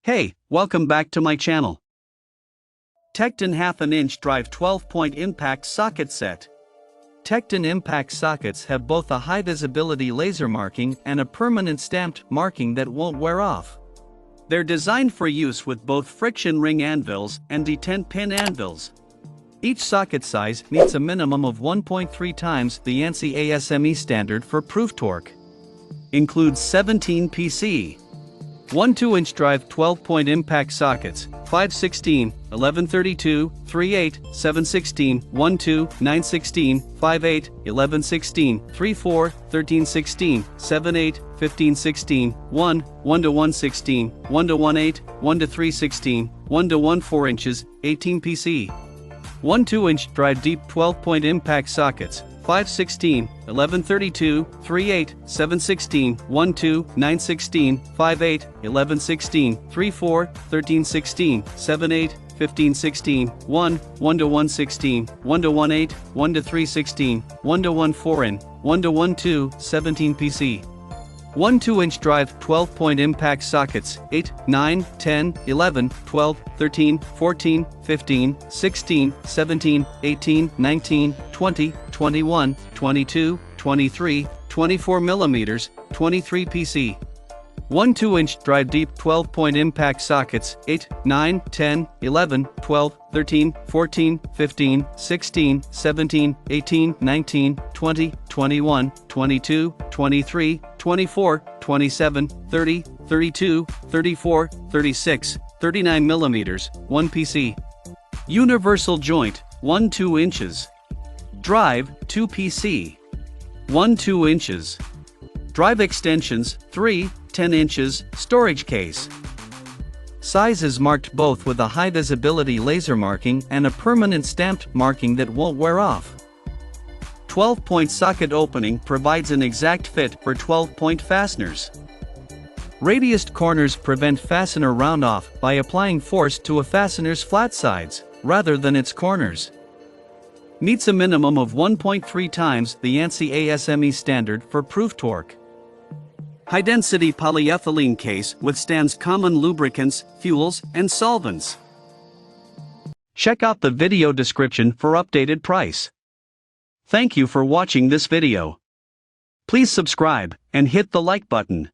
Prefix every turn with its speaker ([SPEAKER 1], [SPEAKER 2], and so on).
[SPEAKER 1] Hey, welcome back to my channel. TEKTON half-an-inch drive 12-point impact socket set. TEKTON impact sockets have both a high-visibility laser marking and a permanent stamped marking that won't wear off. They're designed for use with both friction ring anvils and detent-pin anvils. Each socket size meets a minimum of 1.3 times the ANSI ASME standard for proof torque. Includes 17 PC. 1 2-inch drive 12-point impact sockets, 5/16, 11/32, 3/8, 7/16, 1/2, 9/16, 5/8, 11/16, 3/4, 13/16, 7/8, 15/16, 1, 1:1/16, 1:1/8, 1:3/16, 1:1/4 inches, 18 PC. 1 2-inch drive deep 12-point impact sockets, 5/16, 11/32, 3/8, 7/16, 1/2, 9/16, 5/8, 11/16, 3/4, 13/16, 7/8, 15/16, 1, 1:1/16, 1:1/8, 1:3/16, 1:1/4 in, 1:1/2, 17 PC. 1 2-inch drive 12-point impact sockets, 8, 9, 10, 11, 12, 13, 14, 15, 16, 17, 18, 19, 20, 21, 22, 23, 24 mm, 23 PC. 1 2-inch drive deep 12-point impact sockets, 8, 9, 10, 11, 12, 13, 14, 15, 16, 17, 18, 19, 20, 21, 22, 23, 24, 27, 30, 32, 34, 36, 39 mm, 1 PC. Universal joint, 1 2 inches. Drive, 2 PC. 1 2 inches. Drive extensions, 3, 10 inches, storage case. Size is marked both with a high visibility laser marking and a permanent stamped marking that won't wear off. 12-point socket opening provides an exact fit for 12-point fasteners. Radiused corners prevent fastener round off by applying force to a fastener's flat sides, rather than its corners. Meets a minimum of 1.3 times the ANSI ASME standard for proof torque. High-density polyethylene case withstands common lubricants, fuels, and solvents. Check out the video description for updated price. Thank you for watching this video. Please subscribe and hit the like button.